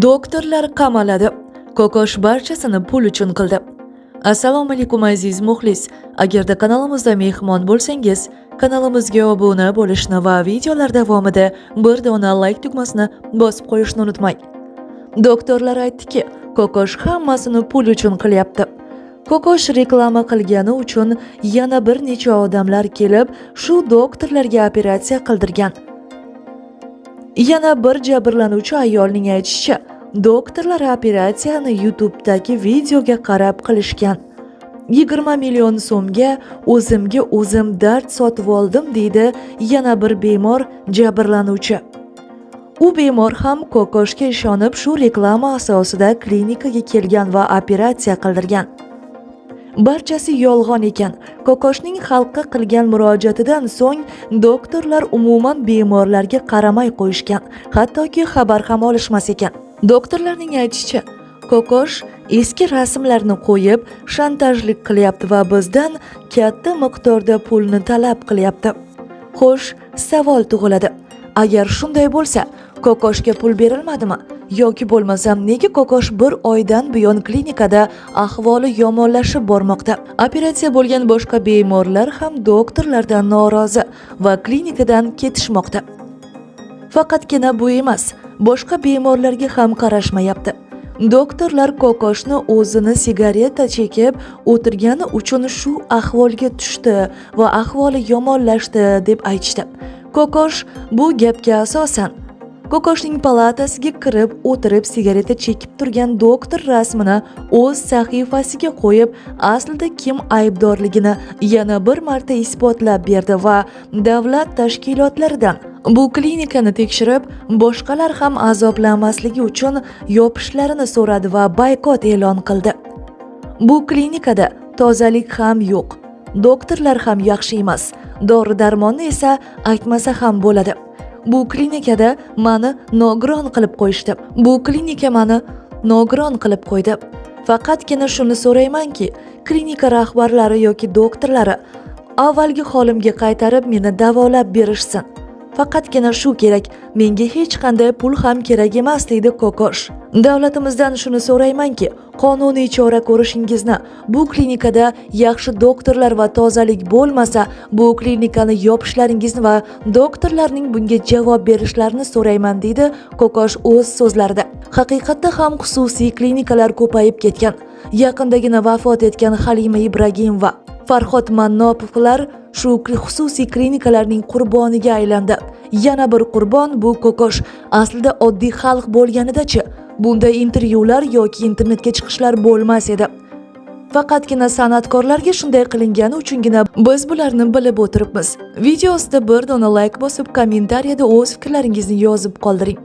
Doktorlar qamaladi. Kokosh barchasini pul uchun qildi. Assalomu alaykum aziz muxlis. Agarda kanalimizda mehmon bo'lsangiz, kanalimizga obuna bo'lishni va videolar davomida bir dona like tugmasini bosib qo'yishni unutmang. Doktorlar aytdiki, Kokosh hammasini pul uchun qilyapti. Kokosh reklama qilgani uchun yana bir necha odamlar kelib, shu doktorlarga operatsiya qildirgan. Yana bir jabrlanuvchi ayolning aytishicha, doktorlar operatsiyani YouTube'dagi videoga qarab qilishgan. 20 million so'mga o'zimga o'zim dard sotib oldim deydi yana bir bemor jabrlanuvchi. U bemor ham Kokoshga ishonib shu reklama asosida klinikaga kelgan va operatsiya qildirgan. Barchasi yolg'on ekan. Kokoshning xalqqa qilgan murojaatidan so'ng doktorlar umuman bemorlarga qaramay qo'yishgan, hattoki xabar ham olishmas ekan. Doktorlarning aytishicha, Kokosh eski rasmlarni qo'yib, shantajlik qilyapti va bizdan katta miqdorda pulni talab qilyapti. Xo'sh, savol tug'iladi. Agar shunday bo'lsa, Kokoshga pul berilmadimi? Yoki bo'lmasam nega Kokosh bir oydan buyon klinikada ahvoli yomonlashib bormoqda? Operatsiya bo'lgan boshqa bemorlar ham doktorlardan norozi va klinikadan ketishmoqda. Faqatgina bu emas, boshqa bemorlarga ham qarashmayapti. Doktorlar Kokoshni o'zini sigareta chekib o'tirgani uchun shu ahvolga tushdi va ahvoli yomonlashdi deb aytishdi. Kokosh bu gapga asosan Kokoshning palatasiga kirib o'tirib sigareta chekib turgan doktor rasmini o'z sahifasiga qo'yib, aslida kim aybdorligini yana bir marta isbotlab berdi va davlat tashkilotlaridan bu klinikani tekshirib, boshqalar ham azoblanmasligi uchun yopishlarini so'radi va boykot e'lon qildi. Bu klinikada tozalik ham yo'q, doktorlar ham yaxshi emas, dori-darmonni esa aytmasa ham bo'ladi. Bu klinikada meni nogiron qilib qo'yishdi. Bu klinika meni nogiron qilib qo'ydi. Faqatgina shuni so'raymanki, klinika rahbarlari yoki doktorlari avvalgi holimga qaytarib meni davolab berishsin. Faqatgina shu kerak. Menga hech qanday pul ham kerak emas, deydi Kokosh. Davlatimizdan shuni so'raymanki, qonuniy chora ko'rishingizni, bu klinikada yaxshi doktorlar va tozalik bo'lmasa, bu klinikani yopishlaringizni va doktorlarning bunga javob berishlarini so'rayman, deydi Kokosh o'z so'zlarida. Haqiqatda ham xususiy klinikalar ko'payib ketgan. Yaqindagina vafot etgan Halima Ibragimova, Farhod Mannopovlar shu xususiy klinikalarning qurboniga aylandi. Yana bir qurbon bu Kokosh. Aslida oddiy xalq bo'lganida-chi, bunday intervyular yoki internetga chiqishlar bo'lmas edi. Faqatgina san'atkorlarga shunday qilingani uchungina biz bularni bilib o'tiribmiz. Video ostida bir dona like bosib, kommentariyada o'z fikrlaringizni yozib qoldiring.